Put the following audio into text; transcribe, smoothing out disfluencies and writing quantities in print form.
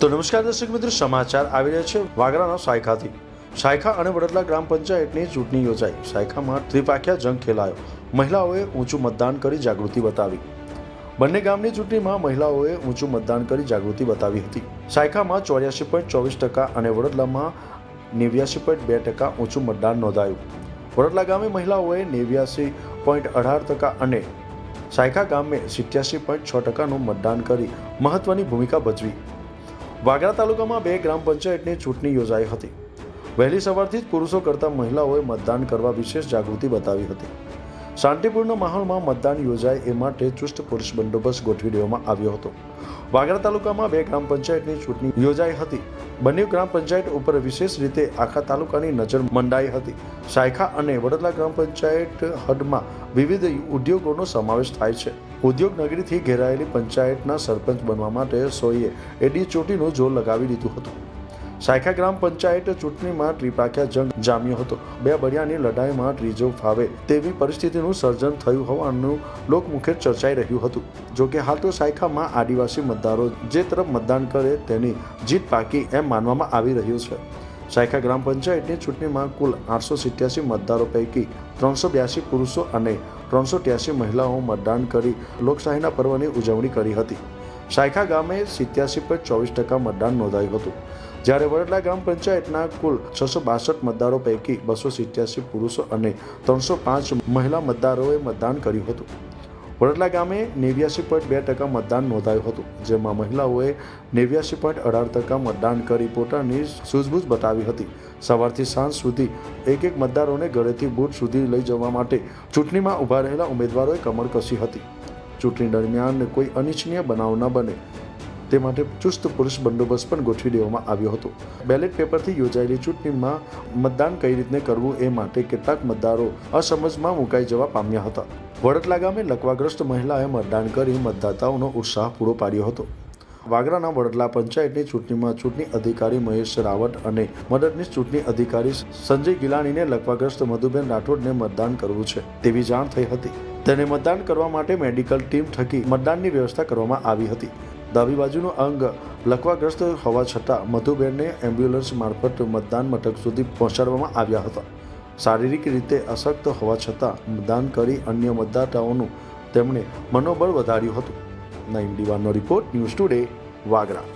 તો નમસ્કાર દર્શક મિત્રો, સમાચાર આવી રહ્યા છે વાગરાના સાયખાથી। સાયખા અને વડોદરા ગ્રામ પંચાયતની ચૂંટણી યોજાઈ। સાયખામાં ત્રિપાખ્યા જંગ ખેલાયો। મહિલાઓએ ઊંચું મતદાન કરી જાગૃતિ બતાવી। બંને ગામની ચૂંટણીમાં મહિલાઓએ ઊંચું મતદાન કરી જાગૃતિ બતાવી હતી। સાયખામાં 84.24% અને વડોદરામાં 89.2% ઊંચું મતદાન નોંધાયું। વડોદરા ગામે મહિલાઓએ 89.18% અને સાયખા ગામે 87.6%નું મતદાન કરી મહત્વની ભૂમિકા ભજવી। વાગરા તાલુકામાં 2 ગ્રામ પંચાયતની ચૂંટણી યોજાઈ હતી। વહેલી સવારથી જ પુરુષો કરતાં મહિલાઓએ મતદાન કરવા વિશેષ જાગૃતિ બતાવી હતી। શાંતિપૂર્ણ માહોલમાં મતદાન યોજાય એ માટે ચુસ્ત પોલીસ બંદોબસ્ત ગોઠવી દેવામાં આવ્યો હતો। વાગરા તાલુકામાં 2 ગ્રામ પંચાયતની ચૂંટણી યોજાઈ હતી। બંને ગ્રામ પંચાયત ઉપર વિશેષ રીતે આખા તાલુકાની નજર મંડાઈ હતી। સાયખા અને વડોદરા ગ્રામ પંચાયત હદમાં વિવિધ ઉદ્યોગોનો સમાવેશ થાય છે। ઉદ્યોગ નગરીથી ઘેરાયેલી પંચાયતના સરપંચ બનવા માટે સોએ એડી ચોટીનું જોર લગાવી દીધું હતું। સાયખા ગ્રામ પંચાયત ચૂંટણીમાં ત્રિપાખ્યા જંગ જામ્યો હતો। 2 બળિયાની લડાઈમાં ત્રીજો ફાવે તેવી પરિસ્થિતિનું સર્જન થયું હોવાનું લોકમુખે ચર્ચાઈ રહ્યું હતું। જોકે હાલ તો સાયખામાં આદિવાસી મતદારો જે તરફ મતદાન કરે તેની જીત પાકી એમ માનવામાં આવી રહ્યું છે। સાયખા ગ્રામ પંચાયતની ચૂંટણીમાં કુલ 887 મતદારો પૈકી 382 પુરુષો અને 383 મહિલાઓ મતદાન કરી લોકશાહીના પર્વની ઉજવણી કરી હતી। સાયખા ગામે 87.24% મતદાન નોંધાયું હતું, જ્યારે વડોદરા ગ્રામ પંચાયતના કુલ 662 મતદારો પૈકી 287 પુરુષો અને 305 મહિલા મતદારોએ મતદાન કર્યું હતું। વડોદરા ગામે 89.2% મતદાન નોંધાયું હતું, જેમાં મહિલાઓએ 89.18% મતદાન કરી પોતાની સૂઝબૂઝ બતાવી હતી। સવારથી સાંજ સુધી એક મતદારોને ઘરેથી બૂથ સુધી લઈ જવા માટે ચૂંટણીમાં ઊભા રહેલા ઉમેદવારોએ કમર કસી હતી। ચૂંટણી દરમિયાન કોઈ અનિચ્છનીય બનાવ ન બને તે માટે ચુસ્ત પોલીસ બંદોબસ્ત પણ ગોઠવી દેવામાં આવ્યો હતો। બેલેટ પેપરથી યોજાયેલી ચૂંટણીમાં મતદાન કઈ રીતે કરવું એ માટે કેટલાક મતદારો અસમજમાં મુકાઈ જવા પામ્યા હતા। વડોદરા ગામે લકવાગ્રસ્ત મહિલાએ મતદાન કરી મતદાતાઓનો ઉત્સાહ પૂરો પાડ્યો હતો। વાગરાના વડોદરા પંચાયતની ચૂંટણીમાં ચૂંટણી અધિકારી મહેશ રાવત અને મદદનીશ ચૂંટણી અધિકારી સંજય ગિલાણીને લકવાગ્રસ્ત મધુબેન રાઠોડને મતદાન કરવું છે તેવી જાણ થઈ હતી। તેને મતદાન કરવા માટે મેડિકલ ટીમ થકી મતદાનની વ્યવસ્થા કરવામાં આવી હતી। ડાબી બાજુનું અંગ લકવાગ્રસ્ત હોવા છતાં મધુબેનને એમ્બ્યુલન્સ મારફત મતદાન મથક સુધી પહોંચાડવામાં આવ્યા હતા। શારીરિક રીતે અશક્ત હોવા છતાં મતદાન કરી અન્ય મતદાતાઓનું તેમણે મનોબળ વધાર્યું હતું। નઈમ દિવાનો રિપોર્ટ, ન્યૂઝ ટુડે, વાગરા।